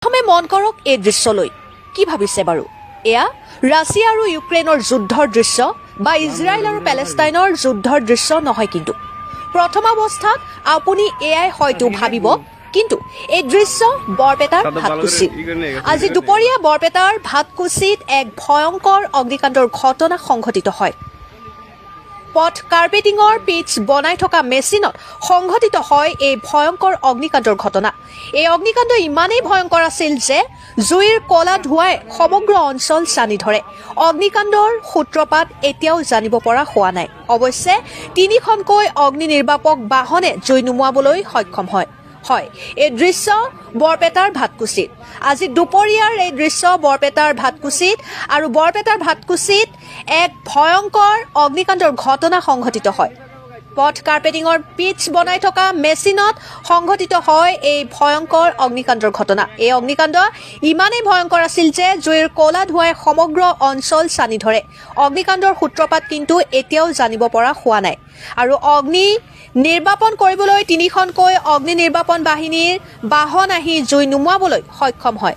প্ৰথমে মন কৰক এই দৃশ্যলৈ কি ভাবিছে বাৰু এয়া ৰাছিয়া আৰু ইউক্ৰেইনৰ যুদ্ধৰ দৃশ্য বা ইজৰাইল আৰু পেলেষ্টাইনৰ যুদ্ধৰ দৃশ্য নহয় কিন্তু প্ৰথম অৱস্থাত আপুনি এয়াই হয়তো ভাবিব কিন্তু এই দৃশ্য বৰপেটাৰ ভাতকুছিত আজি দুপৰীয়া বৰপেটাৰ ভাতকুছিত এক ভয়ংকৰ অগ্নিকাণ্ডৰ ঘটনা সংঘটিত হয় পথ কাৰ্পেটিঙৰ পিচ বনাই থকা মেচিনত সংঘটিত হয় এই ভয়ংকৰ অগ্নিকাণ্ডৰ ঘটনা এই অগ্নিকাণ্ড ইমানেই ভয়ংকৰ আছিল যে জুইৰ কলা ধোঁৱাই সমগ্ৰ অঞ্চল চানি ধৰে অগ্নিকাণ্ডৰ সূত্ৰপাত এতিয়াও জানিব পৰা হোৱা নাই অৱশ্যে তিনিখনকৈ অগ্নি নিৰ্বাপক বাহনে জুই নুমুৱাবলৈ সক্ষম হয় এই দৃশ্য বৰপেটাৰ ভাতকুছিত আজি দুপৰীয়াৰ এই দৃশ্য বৰপেটাৰ ভাতকুছিত আৰু বৰপেটাৰ ভাতকুছিত এক ভয়ংকৰ অগ্নিকাণ্ডৰ ঘটনা সংঘটিত হয় পথ কাৰ্পেটিঙৰ পিচ বনাই থকা মেচিনত সংঘটিত হয় এই ভয়ংকৰ অগ্নিকাণ্ডৰ ঘটনা এই অগ্নিকাণ্ড ইমানেই ভয়ংকৰ আছিল যে জুইৰ কলা ধোঁৱাই সমগ্ৰ অঞ্চল চানি ধৰে অগ্নিকাণ্ডৰ সূত্ৰপাত কিন্তু এতিয়াও জানিব পৰা হোৱা নাই আৰু অগ্নি নিৰ্বাপন কৰিবলৈ তিনিখনকৈ অগ্নি নিৰ্বাপন বাহিনীৰ বাহন আহি জুই নুমুৱাবলৈ সক্ষম হয়